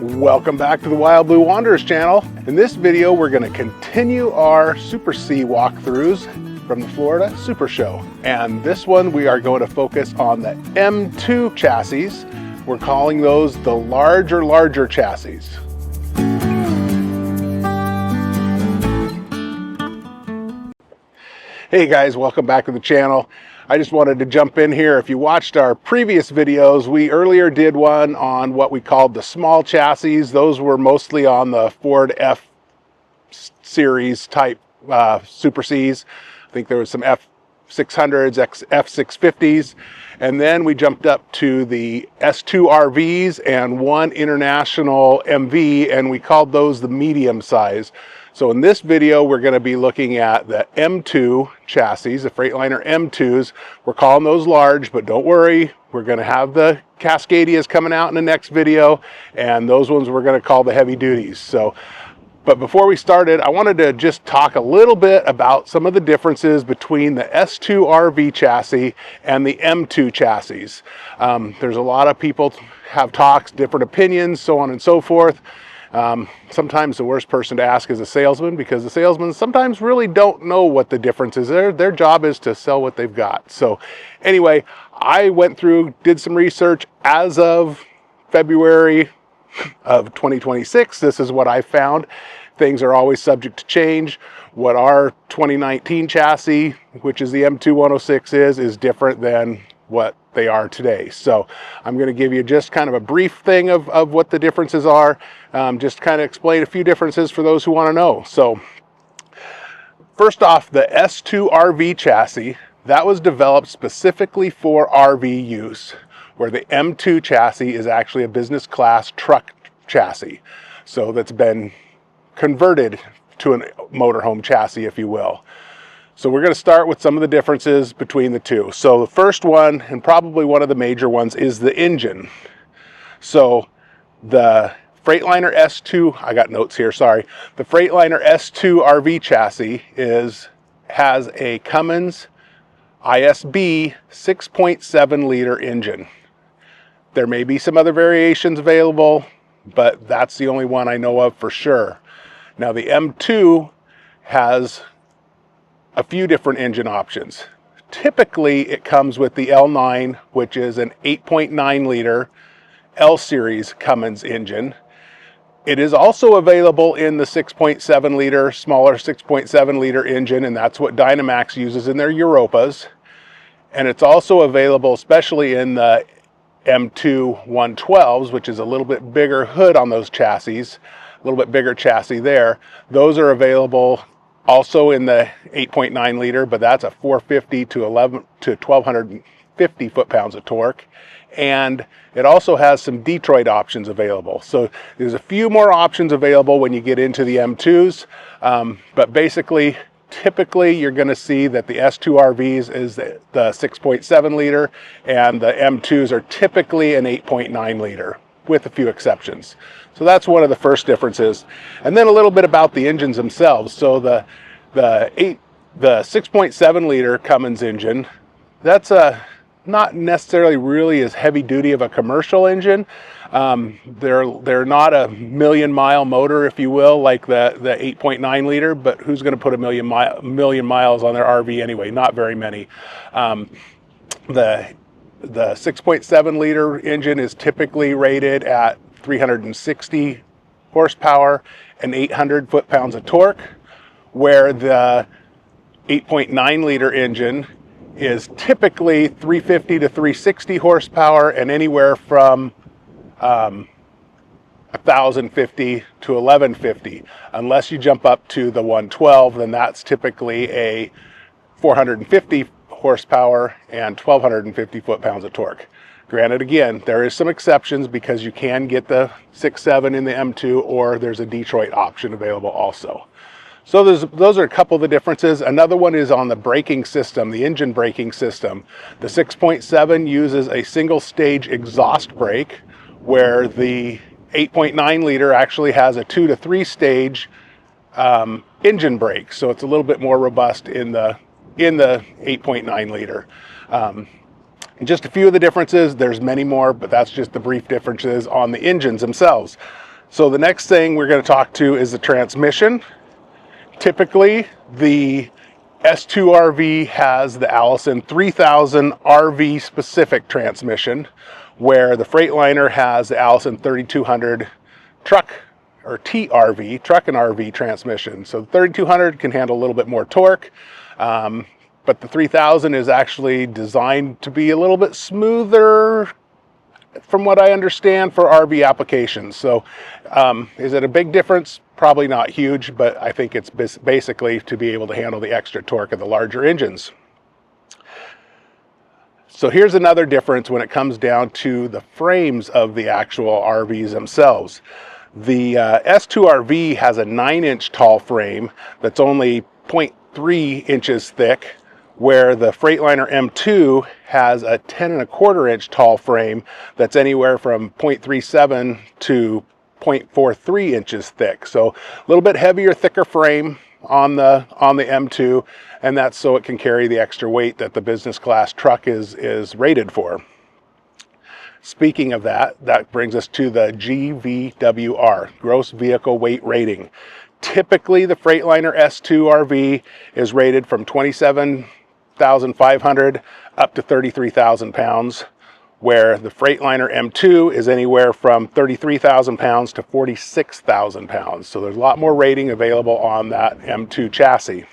Welcome back to the Wild Blue Wanderers channel. In this video, we're going to continue our Super C walkthroughs from the Florida SuperShow. And this one, we are going to focus on the M2 chassis. We're calling those the larger chassis. Hey guys, welcome back to the channel. I just wanted to jump in here. If you watched our previous videos, we earlier did one on what we called the small chassis. Those were mostly on the Ford F series type Super Cs. I think there was some F600s, F650s. And then we jumped up to the S2RVs and one international MV, and we called those the medium size. So in this video, we're going to be looking at the M2 chassis, the Freightliner M2s. We're calling those large, but don't worry, we're going to have the Cascadias coming out in the next video, and those ones we're going to call the heavy duties. So, but before we started, I wanted to just talk a little bit about some of the differences between the S2RV chassis and the M2 chassis. There's a lot of people have talks, different opinions, so on and so forth. Sometimes the worst person to ask is a salesman, because the salesmen sometimes really don't know what the difference is. Their job is to sell what they've got. So anyway, I went through, did some research as of February of 2026. This is what I found. Things are always subject to change. What our 2019 chassis, which is the M2 106 is different than what they are today. So I'm going to give you just kind of a brief thing of what the differences are, just kind of explain a few differences for those who want to know. So first off, the S2RV chassis, that was developed specifically for RV use, where the M2 chassis is actually a business class truck chassis. So that's been converted to a motorhome chassis, if you will. So we're going to start with some of the differences between the two. So the first one, and probably one of the major ones, is the engine. So the Freightliner S2, I got notes here, sorry. The Freightliner S2 RV chassis has a Cummins ISB 6.7 liter engine. There may be some other variations available, but that's the only one I know of for sure. Now the M2 has a few different engine options. Typically it comes with the L9, which is an 8.9 liter L series Cummins engine. It is also available in the 6.7 liter, smaller 6.7 liter engine, and that's what Dynamax uses in their Europas. And it's also available, especially in the M2 112s, which is a little bit bigger hood on those chassis, a little bit bigger chassis there. Those are available also in the 8.9 liter, but that's a 450 to 1250 foot-pounds of torque. And it also has some Detroit options available. So there's a few more options available when you get into the M2s. But basically, typically you're going to see that the S2RVs is the 6.7 liter, and the M2s are typically an 8.9 liter, with a few exceptions. So that's one of the first differences. And then a little bit about the engines themselves. So the 6.7 liter Cummins engine, that's not necessarily really as heavy duty of a commercial engine. They're not a million-mile motor, if you will, like the 8.9 liter, but who's going to put a million miles on their RV anyway? Not very many. The 6.7 liter engine is typically rated at 360 horsepower and 800 foot-pounds of torque, where the 8.9 liter engine is typically 350 to 360 horsepower and anywhere from 1,050 to 1,150. Unless you jump up to the 112, then that's typically a 450 horsepower and 1,250 foot-pounds of torque. Granted, again, there is some exceptions because you can get the 6.7 in the M2, or there's a Detroit option available also. So those are a couple of the differences. Another one is on the braking system, the engine braking system. The 6.7 uses a single stage exhaust brake, where the 8.9 liter actually has a 2 to 3 stage engine brake. So it's a little bit more robust in the 8.9 liter. Just a few of the differences. There's many more, but that's just the brief differences on the engines themselves. So the next thing we're going to talk to is the transmission. Typically, the S2RV has the Allison 3000 RV specific transmission, where the Freightliner has the Allison 3200 truck or TRV, truck and RV transmission. So the 3200 can handle a little bit more torque, but the 3000 is actually designed to be a little bit smoother, from what I understand, for RV applications. So is it a big difference? Probably not huge, but I think it's basically to be able to handle the extra torque of the larger engines. So here's another difference when it comes down to the frames of the actual RVs themselves. The S2RV has a 9-inch tall frame that's only 0.3 inches thick, where the Freightliner M2 has a 10.25 inch tall frame that's anywhere from 0.37 to 0.43 inches thick. So a little bit heavier, thicker frame on the M2, and that's so it can carry the extra weight that the business class truck is rated for. Speaking of that, that brings us to the GVWR, gross vehicle weight rating. Typically, the Freightliner S2RV is rated from 27,500 up to 33,000 pounds, where the Freightliner M2 is anywhere from 33,000 pounds to 46,000 pounds. So there's a lot more rating available on that M2 chassis.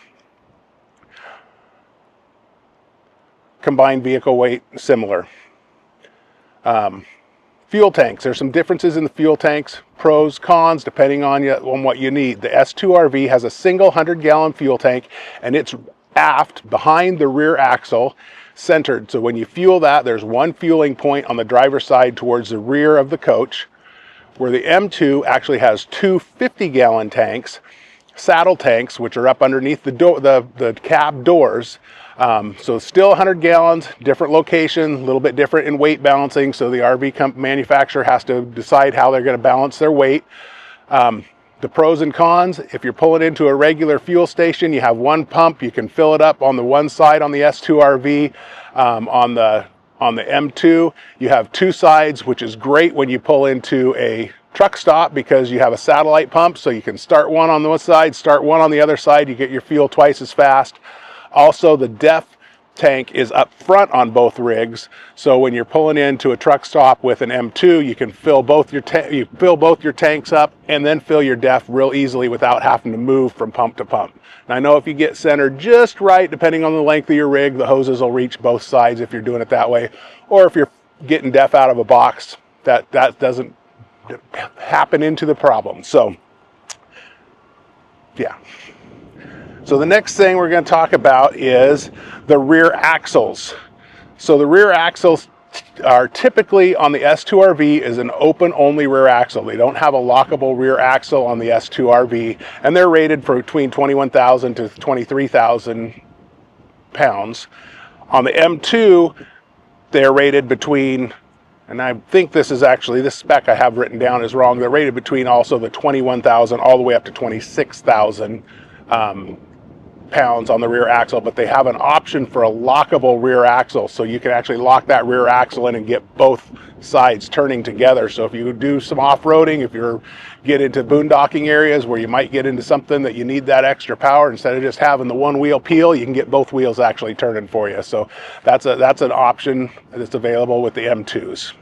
Combined vehicle weight, similar. Fuel tanks, there's some differences in the fuel tanks, pros, cons, depending on what you need. The S2RV has a single 100-gallon fuel tank, and it's aft behind the rear axle, centered. So when you fuel that, there's one fueling point on the driver's side towards the rear of the coach, where the M2 actually has two 50-gallon tanks, saddle tanks, which are up underneath the cab doors. So still 100 gallons, different location, a little bit different in weight balancing. So the RV manufacturer has to decide how they're going to balance their weight. The pros and cons: if you're pulling into a regular fuel station, you have one pump, you can fill it up on the one side on the S2RV. On the M2, you have two sides, which is great when you pull into a truck stop because you have a satellite pump, so you can start one on one side, start one on the other side, you get your fuel twice as fast. Also, the DEF tank is up front on both rigs, so when you're pulling into a truck stop with an M2, you can fill both your tanks up and then fill your DEF real easily without having to move from pump to pump. And I know if you get centered just right, depending on the length of your rig, the hoses will reach both sides if you're doing it that way. Or if you're getting DEF out of a box, that doesn't happen into the problem. So yeah. So the next thing we're going to talk about is the rear axles. So the rear axles are typically on the S2RV is an open only rear axle. They don't have a lockable rear axle on the S2RV, and they're rated for between 21,000 to 23,000 pounds. On the M2, they're rated between, and I think this is actually, this spec I have written down is wrong, they're rated between also the 21,000 all the way up to 26,000 pounds on the rear axle, but they have an option for a lockable rear axle, so you can actually lock that rear axle in and get both sides turning together. So if you do some off-roading, if you get into boondocking areas where you might get into something that you need that extra power, instead of just having the one wheel peel, you can get both wheels actually turning for you. So that's an option that's available with the M2s.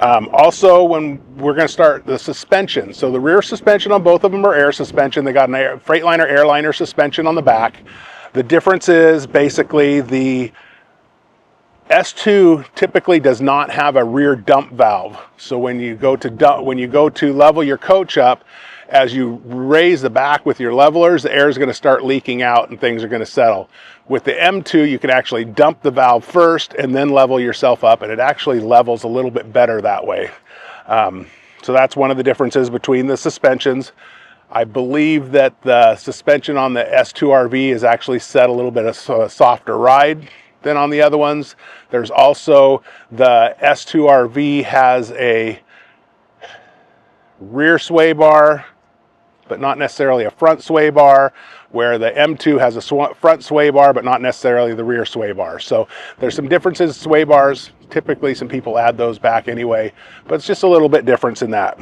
Also, when we're going to start the suspension, so the rear suspension on both of them are air suspension. They got an Freightliner airliner suspension on the back. The difference is basically the S2 typically does not have a rear dump valve. So when you go to level your coach up, as you raise the back with your levelers, the air is going to start leaking out and things are going to settle. With the M2, you can actually dump the valve first and then level yourself up, and it actually levels a little bit better that way. So that's one of the differences between the suspensions. I believe that the suspension on the S2RV is actually set a little bit of a softer ride than on the other ones. There's also the S2RV has a rear sway bar, but not necessarily a front sway bar, where the M2 has a front sway bar, but not necessarily the rear sway bar. So there's some differences. Sway bars, typically some people add those back anyway, but it's just a little bit difference in that.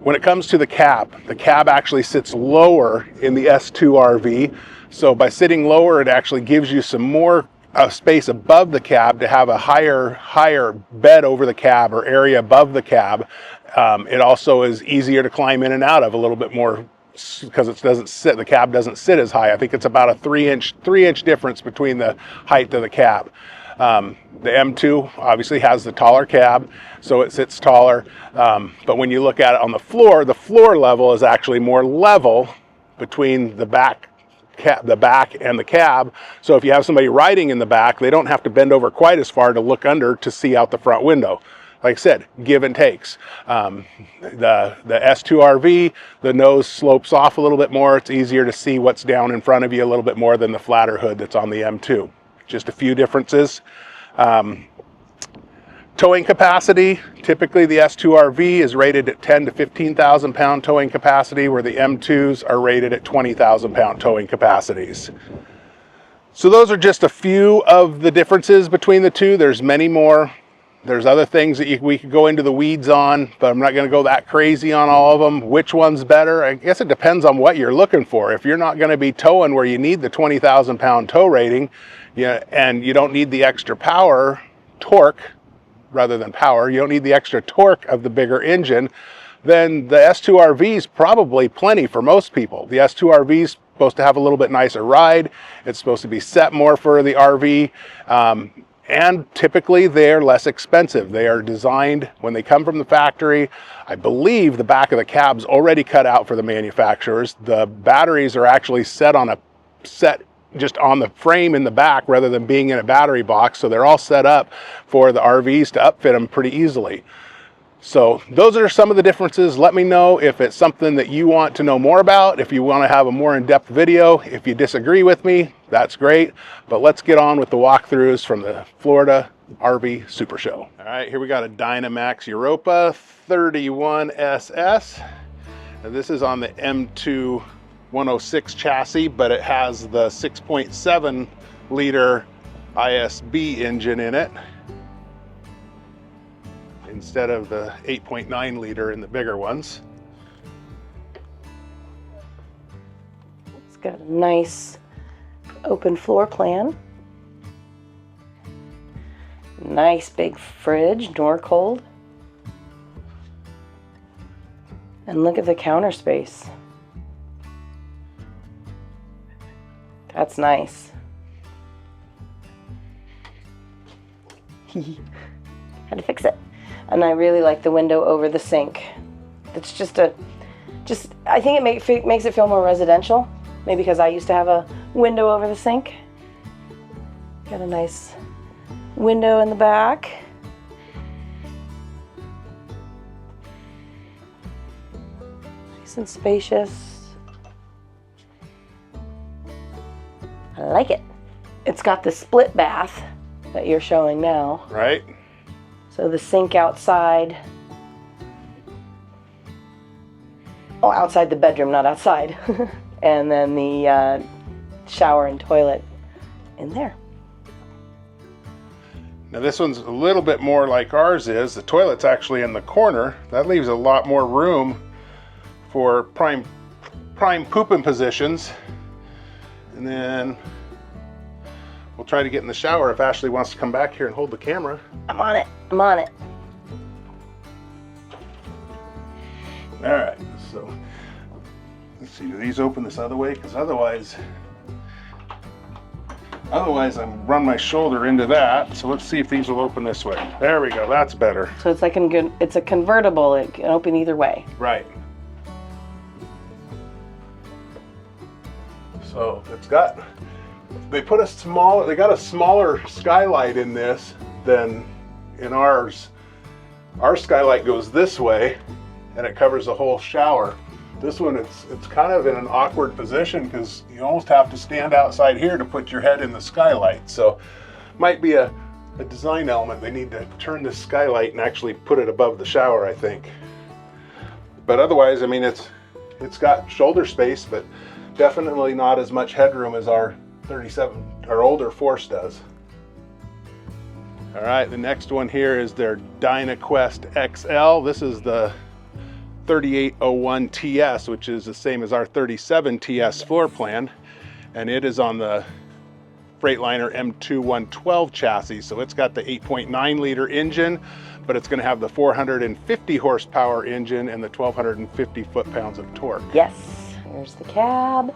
When it comes to the cab actually sits lower in the S2RV. So by sitting lower, it actually gives you some more space above the cab to have a higher bed over the cab or area above the cab. It also is easier to climb in and out of a little bit more because the cab doesn't sit as high. I think it's about a 3-inch difference between the height of the cab. The M2 obviously has the taller cab, so it sits taller. But when you look at it on the floor level is actually more level between the back and the cab. So if you have somebody riding in the back, they don't have to bend over quite as far to look under to see out the front window. Like I said, give and takes. The S2RV, the nose slopes off a little bit more. It's easier to see what's down in front of you a little bit more than the flatter hood that's on the M2. Just a few differences. Towing capacity, typically the S2RV is rated at 10 to 15,000 pound towing capacity, where the M2s are rated at 20,000 pound towing capacities. So those are just a few of the differences between the two. There's many more. There's other things that we could go into the weeds on, but I'm not going to go that crazy on all of them. Which one's better? I guess it depends on what you're looking for. If you're not going to be towing where you need the 20,000 pound tow rating, and you don't need the extra torque rather than power, you don't need the extra torque of the bigger engine, then the S2RV is probably plenty for most people. The S2RV is supposed to have a little bit nicer ride. It's supposed to be set more for the RV. And typically they're less expensive. They are designed, when they come from the factory, I believe the back of the cab's already cut out for the manufacturers. The batteries are actually set just on the frame in the back rather than being in a battery box. So they're all set up for the RVs to upfit them pretty easily. So those are some of the differences. Let me know if it's something that you want to know more about, if you want to have a more in-depth video. If you disagree with me, that's great. But let's get on with the walkthroughs from the Florida RV SuperShow. All right, here we got a Dynamax Europa 31SS. And this is on the M2 106 chassis, but it has the 6.7 liter ISB engine in it instead of the 8.9 liter in the bigger ones. It's got a nice open floor plan. Nice big fridge, door cold. And look at the counter space. That's nice. Had to fix it. And I really like the window over the sink. It's I think it makes it feel more residential. Maybe because I used to have a window over the sink. Got a nice window in the back. Nice and spacious. I like it. It's got the split bath that you're showing now. Right. So the sink outside. Oh, outside the bedroom, not outside. And then the shower and toilet in there. Now this one's a little bit more like ours is. The toilet's actually in the corner. That leaves a lot more room for prime pooping positions. And then we'll try to get in the shower if Ashley wants to come back here and hold the camera. I'm on it. I'm on it. All right, so let's see, do these open this other way? Because otherwise I'm run my shoulder into that. So let's see if these will open this way. There we go, that's better. So it's like it's a convertible. It can open either way. Right. So it's got, they got a smaller skylight in this than in ours. Our skylight goes this way and it covers the whole shower. This one, it's kind of in an awkward position because you almost have to stand outside here to put your head in the skylight. So might be a design element. They need to turn this skylight and actually put it above the shower, I think. But otherwise, I mean, it's got shoulder space, but definitely not as much headroom as our 37, our older Force does. All right, the next one here is their Dynaquest XL. This is the 3801 TS, which is the same as our 37 TS floor plan, and it is on the Freightliner M2 112 chassis. So it's got the 8.9 liter engine, but it's going to have the 450 horsepower engine and the 1250 foot-pounds of torque. Yes, here's the cab.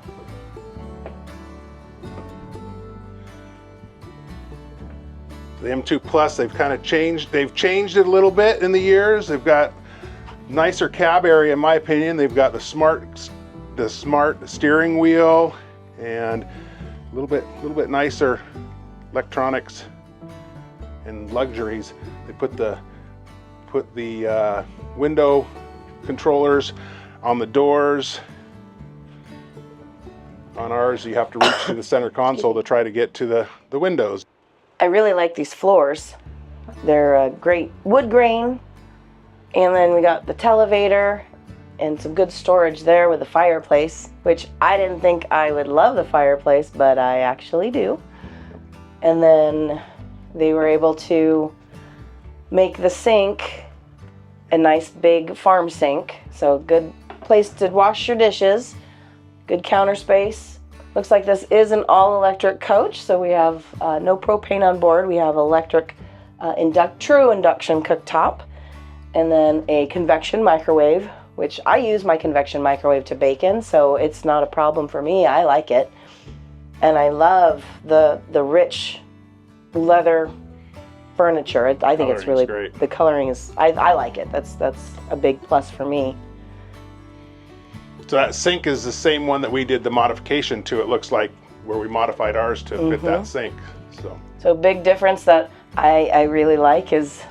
The M2 Plus, they've kind of changed. They've changed it a little bit in the years. They've got nicer cab area, in my opinion. They've got the smart steering wheel and a little bit nicer electronics and luxuries. They put the window controllers on the doors. On ours, you have to reach to the center console to try to get to the windows. I really like these floors. They're a great wood grain, and then we got the televator and some good storage there with the fireplace, which I didn't think I would love the fireplace, but I actually do. And then they were able to make the sink a nice big farm sink, so good place to wash your dishes, good counter space. Looks like this is an all-electric coach, so we have no propane on board. We have electric, true induction cooktop, and then a convection microwave, which I use my convection microwave to bake in, so it's not a problem for me. I like it. And I love the rich leather furniture. I think it's really great. The coloring is, I like it. That's a big plus for me. So that sink is the same one that we did the modification to, it looks like, where we modified ours to fit that sink. So big difference that I really like is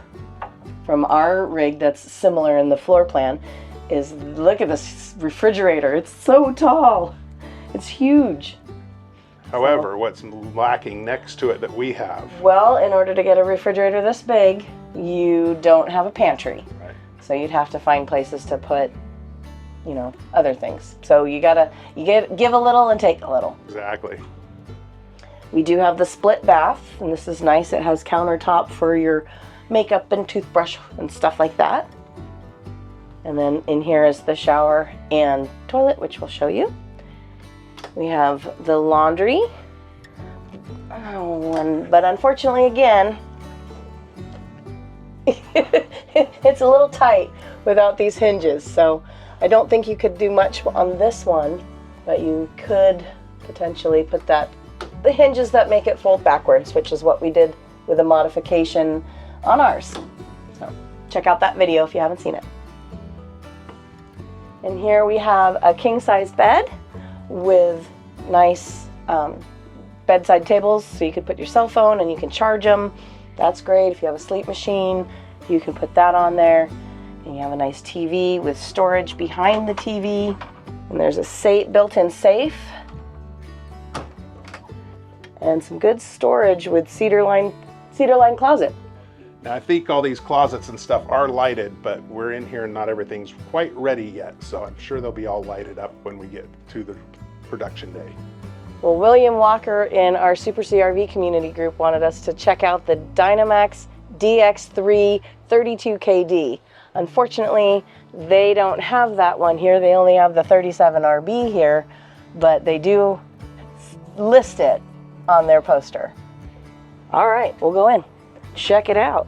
from our rig that's similar in the floor plan is, look at this refrigerator. It's so tall. It's huge. However, what's lacking next to it that we have? Well, in order to get a refrigerator this big, you don't have a pantry. Right. So you'd have to find places to put, you know, other things. So you give a little and take a little. Exactly. We do have the split bath, and this is nice. It has countertop for your makeup and toothbrush and stuff like that. And then in here is the shower and toilet, which we'll show you. We have the laundry. But unfortunately, again, it's a little tight without these hinges. So I don't think you could do much on this one, but you could potentially put the hinges that make it fold backwards, which is what we did with a modification on ours. So check out that video if you haven't seen it. And here we have a king-size bed with nice bedside tables, so you could put your cell phone and you can charge them. That's great. If you have a sleep machine, you can put that on there. And you have a nice TV with storage behind the TV. And there's a built-in safe. And some good storage with cedar line closet. Now, I think all these closets and stuff are lighted, but we're in here and not everything's quite ready yet. So I'm sure they'll be all lighted up when we get to the production day. Well, William Walker in our Super C RV community group wanted us to check out the Dynamax DX3 32KD. Unfortunately, they don't have that one here. They only have the 37RB here, but they do list it on their poster. All right, we'll go in. Check it out.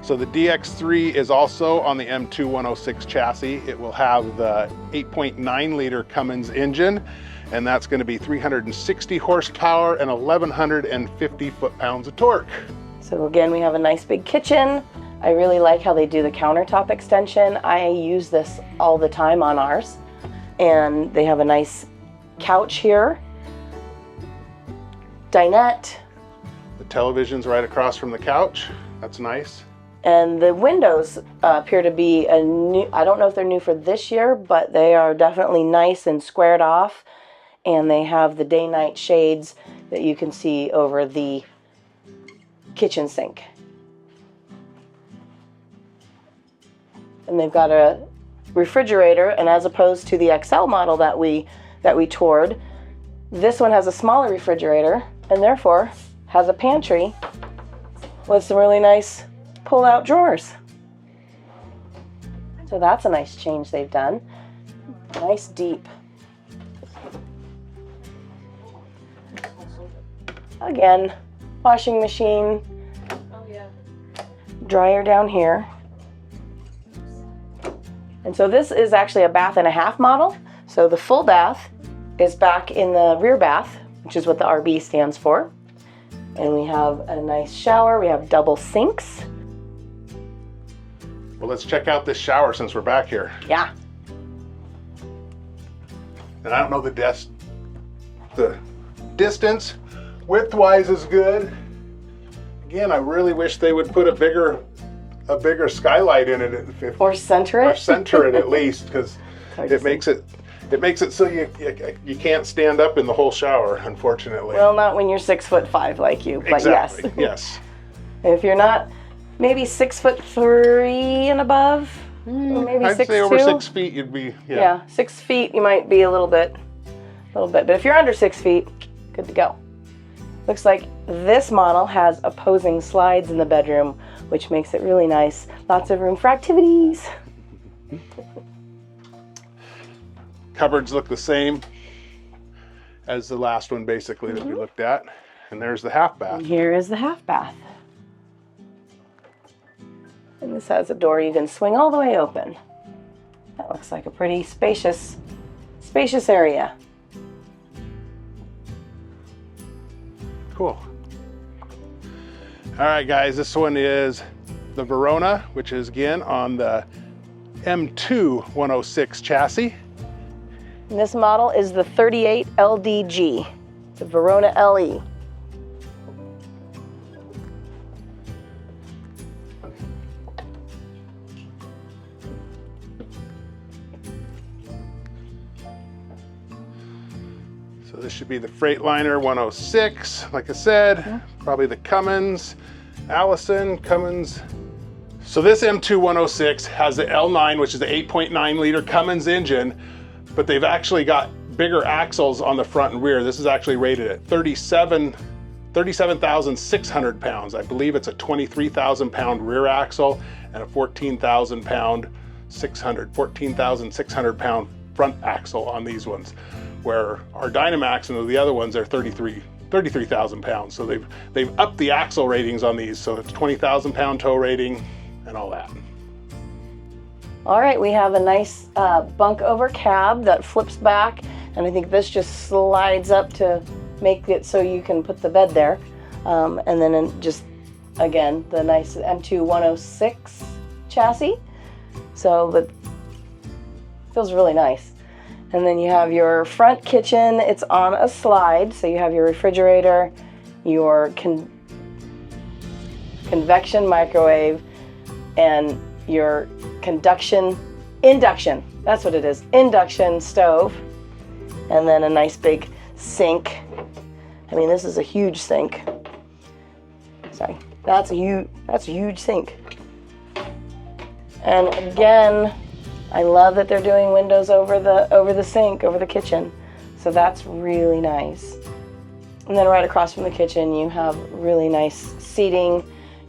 So the DX3 is also on the M2 106 chassis. It will have the 8.9 liter Cummins engine, and that's going to be 360 horsepower and 1150 foot-pounds of torque. So again, we have a nice big kitchen. I really like how they do the countertop extension. I use this all the time on ours. And they have a nice couch here. Dinette. The television's right across from the couch. That's nice. And the windows appear to be a new, I don't know if they're new for this year, but they are definitely nice and squared off. And they have the day-night shades that you can see over the kitchen sink. And they've got a refrigerator, and as opposed to the XL model that we toured, this one has a smaller refrigerator and therefore has a pantry with some really nice pull-out drawers. So that's a nice change they've done. Nice deep. Again, washing machine. Oh yeah. Dryer down here. And so this is actually a bath and a half model. So the full bath is back in the rear bath, which is what the RB stands for. And we have a nice shower. We have double sinks. Well, let's check out this shower since we're back here. Yeah. And I don't know the distance. Width-wise is good. Again, I really wish they would put a bigger skylight in it, Or center it. or center it at least, because it makes it so you can't stand up in the whole shower, unfortunately. Well, not when you're 6'5" like you, but exactly. yes. Yes. If you're not, maybe 6'3" and above, or maybe I'd 6'2". say over 6 feet, you'd be Yeah, 6 feet, you might be a little bit. But if you're under 6 feet, good to go. Looks like this model has opposing slides in the bedroom, which makes it really nice. Lots of room for activities. Cupboards look the same as the last one, basically, that we looked at. And there's the half bath. And here is the half bath. And this has a door you can swing all the way open. That looks like a pretty spacious area. Cool. All right, guys, this one is the Verona, which is again on the M2 106 chassis. And this model is the 38 LDG, the Verona LE. So this should be the Freightliner 106, like I said, probably the Cummins, Allison, Cummins. So this M2 106 has the L9, which is the 8.9 liter Cummins engine, but they've actually got bigger axles on the front and rear. This is actually rated at 37,600 pounds. I believe it's a 23,000 pound rear axle and a 14,600 pound front axle on these ones, where our Dynamax and the other ones are 33,000 pounds. So they've upped the axle ratings on these, so it's 20,000 pound tow rating and all that. All right, we have a nice bunk over cab that flips back, and I think this just slides up to make it so you can put the bed there. And then just, again, the nice M2 106 chassis. So that feels really nice. And then you have your front kitchen. It's on a slide, so you have your refrigerator, your convection microwave, and your induction, that's what it is, induction stove, and then a nice big sink. I mean, this is a huge sink. Sorry, that's a huge sink. And again, I love that they're doing windows over the sink, over the kitchen. So that's really nice. And then right across from the kitchen, you have really nice seating.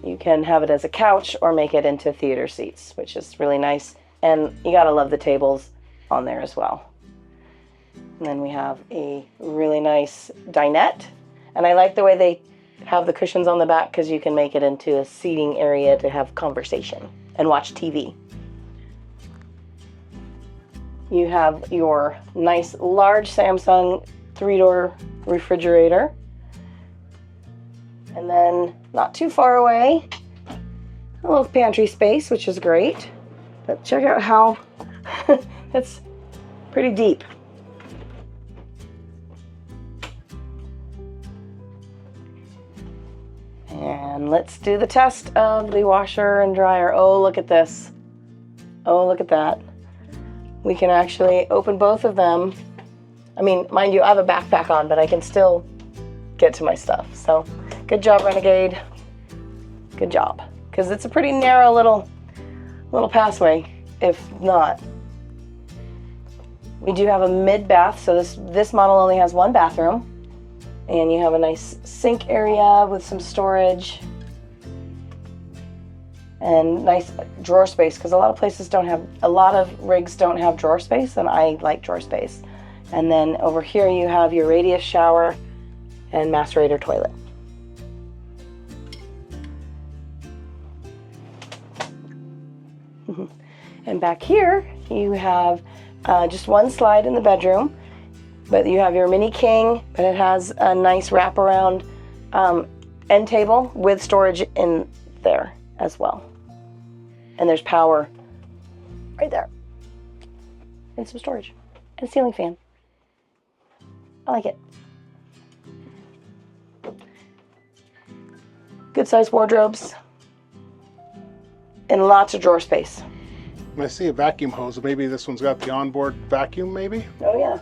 You can have it as a couch or make it into theater seats, which is really nice. And you gotta love the tables on there as well. And then we have a really nice dinette. And I like the way they have the cushions on the back because you can make it into a seating area to have conversation and watch TV. You have your nice large Samsung 3-door refrigerator. And then not too far away, a little pantry space, which is great. But check out how it's pretty deep. And let's do the test of the washer and dryer. Oh, look at this. Oh, look at that. We can actually open both of them. I mean, mind you, I have a backpack on, but I can still get to my stuff. So good job, Renegade. Good job. Because it's a pretty narrow little passway, if not. We do have a mid-bath, so this model only has one bathroom. And you have a nice sink area with some storage. and nice drawer space, because a lot of places don't have, a lot of rigs don't have drawer space, and I like drawer space. And then over here you have your radius shower and macerator toilet. And back here you have just one slide in the bedroom, but you have your mini king, but it has a nice wraparound end table with storage in there as well. And there's power right there, and some storage, and a ceiling fan. I like it. Good sized wardrobes and lots of drawer space. I see a vacuum hose. Maybe this one's got the onboard vacuum, maybe? Oh yeah.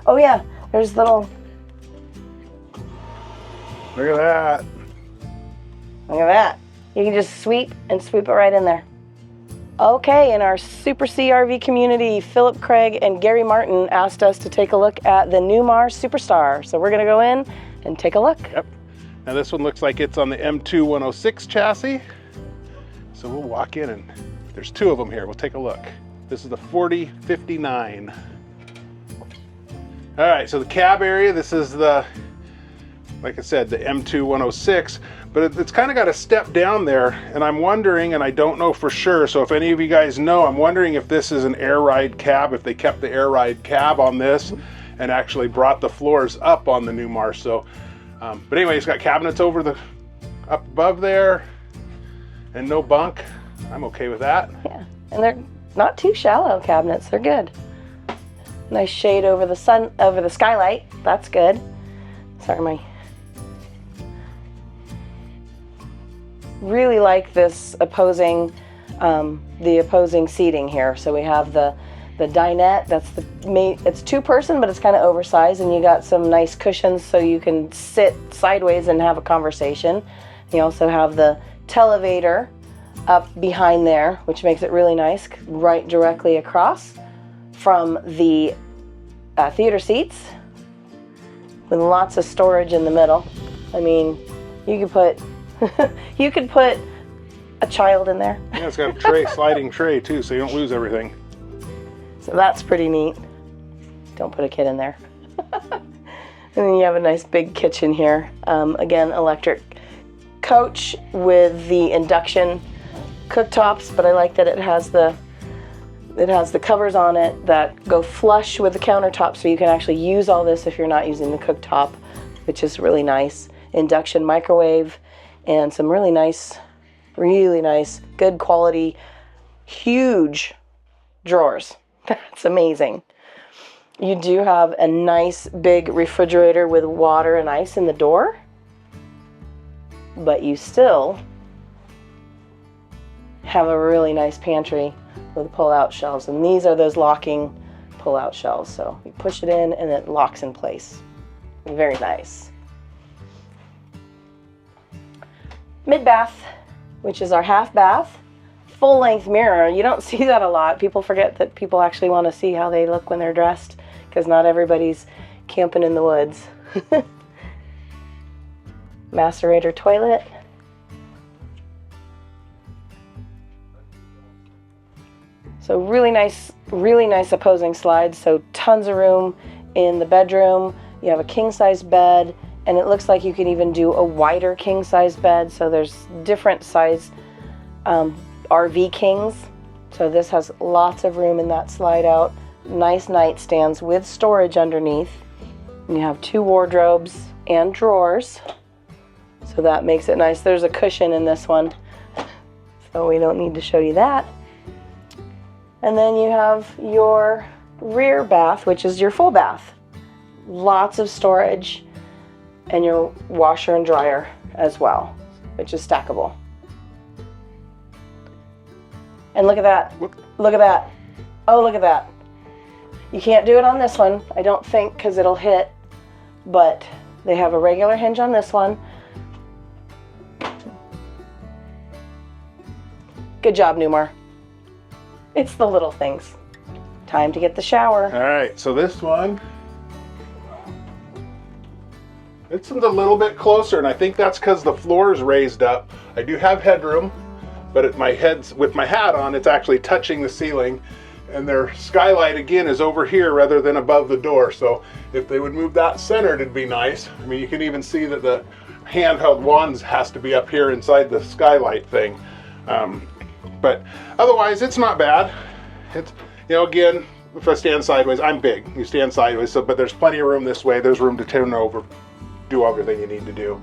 Oh yeah, there's little... Look at that. Look at that. You can just sweep it right in there. Okay, in our Super C RV community, Philip Craig and Gary Martin asked us to take a look at the Newmar Superstar. So we're gonna go in and take a look. Yep. Now this one looks like it's on the M2 106 chassis. So we'll walk in, and there's two of them here. We'll take a look. This is the 4059. All right, so the cab area, this is the, like I said, the M2 106, but it's kind of got a step down there, and I'm wondering, and I don't know for sure, so if any of you guys know, I'm wondering if this is an air ride cab, if they kept the air ride cab on this and actually brought the floors up on the Newmar. So, but anyway, it's got cabinets over the, up above there, and no bunk. I'm okay with that. Yeah, and they're not too shallow cabinets, they're good. Nice shade over the sun, over the skylight, that's good. Sorry, really like this opposing, the opposing seating here. So we have the dinette, that's the main, it's two person, but it's kind of oversized, and you got some nice cushions so you can sit sideways and have a conversation. You also have the televator up behind there, which makes it really nice, right directly across from the theater seats, with lots of storage in the middle. I mean, you could put you could put a child in there. Yeah, it's got a tray, sliding tray too, so you don't lose everything. So that's pretty neat. Don't put a kid in there. And then you have a nice big kitchen here. Again, electric coach with the induction cooktops, but I like that it has the covers on it that go flush with the countertop, so you can actually use all this if you're not using the cooktop, which is really nice. Induction microwave, and some really nice, good quality, huge drawers. That's amazing. You do have a nice big refrigerator with water and ice in the door, but you still have a really nice pantry with pull-out shelves, and these are those locking pull-out shelves. So you push it in and it locks in place. Very nice. Mid-bath, which is our half bath, full-length mirror. You don't see that a lot. People forget that people actually want to see how they look when they're dressed, because not everybody's camping in the woods. Macerator toilet. So really nice opposing slides. So tons of room in the bedroom. You have a king-size bed, and it looks like you can even do a wider king-size bed. So there's different size RV kings. So this has lots of room in that slide out. Nice nightstands with storage underneath. You have two wardrobes and drawers. So that makes it nice. There's a cushion in this one, so we don't need to show you that. And then you have your rear bath, which is your full bath. Lots of storage, and your washer and dryer as well, which is stackable. And look at that. Look at that. Oh, look at that. You can't do it on this one, I don't think, because it'll hit, but they have a regular hinge on this one. Good job, Newmar. It's the little things. Time to get the shower. All right, so this one, this one's a little bit closer, and I think that's because the floor is raised up. I do have headroom but with my hat on, it's actually touching the ceiling. And their skylight again is over here rather than above the door. So if they would move that centered, it'd be nice. I mean, you can even see that the handheld wands has to be up here inside the skylight thing. But otherwise, it's not bad. It's, you know, again, if I stand sideways, I'm big. You stand sideways, but there's plenty of room this way. There's room to turn over, do everything you need to do.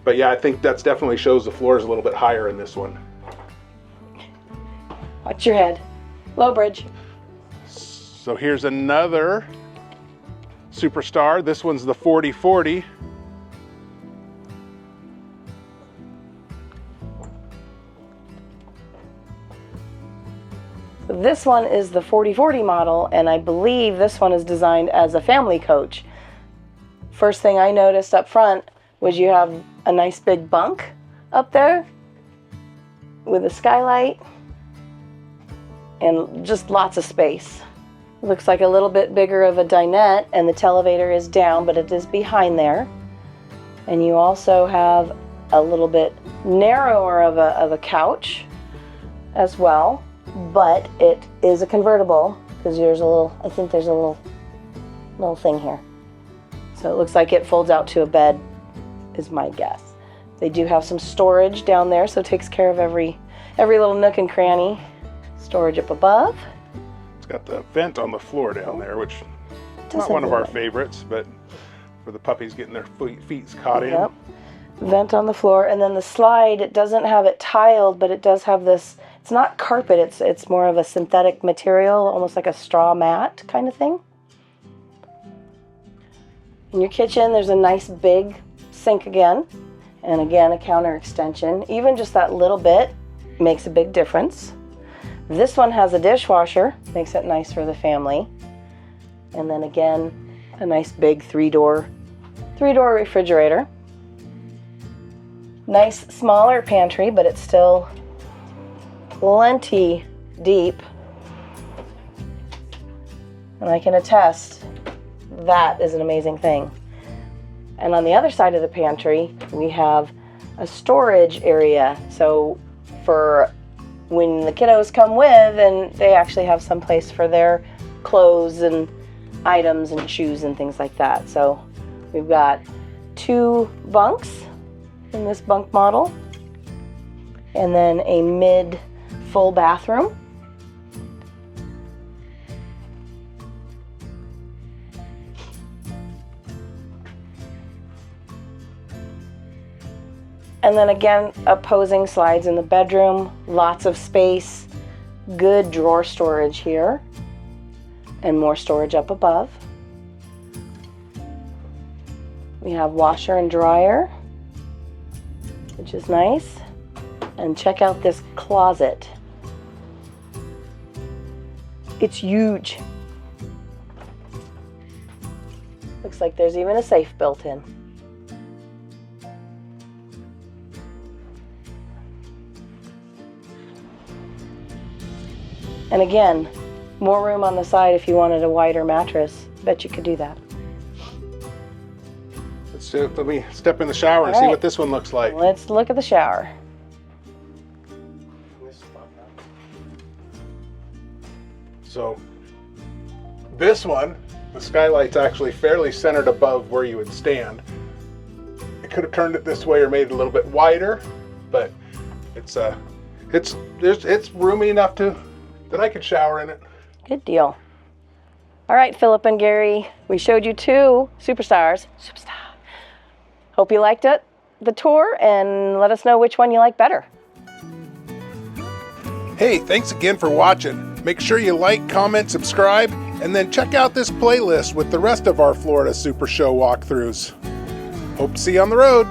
But yeah, I think that's definitely shows the floor is a little bit higher in this one. Watch your head. Low bridge. So here's another Superstar. This one's the 4040. This one is the 4040 model, and I believe this one is designed as a family coach. First thing I noticed up front was you have a nice big bunk up there with a skylight and just lots of space. It looks like a little bit bigger of a dinette, and the televator is down, but it is behind there. And you also have a little bit narrower of a couch as well, but it is a convertible because there's a little, I think there's a little thing here. So it looks like it folds out to a bed is my guess. They do have some storage down there, so it takes care of every little nook and cranny. Storage up above. It's got the vent on the floor down there, which is not one of our favorites, but for the puppies getting their feet caught in. Yep. Vent on the floor, and then the slide, it doesn't have it tiled, but it does have this, it's not carpet, it's more of a synthetic material, almost like a straw mat kind of thing. In your kitchen, there's a nice big sink again, and again, a counter extension. Even just that little bit makes a big difference. This one has a dishwasher, makes it nice for the family. And then again, a nice big three-door refrigerator. Nice smaller pantry, but it's still plenty deep. And I can attest, that is an amazing thing. And on the other side of the pantry, we have a storage area. So for when the kiddos come with, and they actually have some place for their clothes and items and shoes and things like that. So we've got 2 bunks in this bunk model, and then a mid full bathroom. And then again, opposing slides in the bedroom, lots of space, good drawer storage here, and more storage up above. We have washer and dryer, which is nice. And check out this closet. It's huge. Looks like there's even a safe built in. And again, more room on the side if you wanted a wider mattress. Bet you could do that. Let me step in the shower and see what this one looks like. Let's look at the shower. So this one, the skylight's actually fairly centered above where you would stand. I could have turned it this way or made it a little bit wider, but it's roomy enough that I could shower in it. Good deal. All right, Philip and Gary, we showed you 2 Superstars. Hope you liked it, the tour, and let us know which one you like better. Hey, thanks again for watching. Make sure you like, comment, subscribe, and then check out this playlist with the rest of our Florida SuperShow walkthroughs. Hope to see you on the road.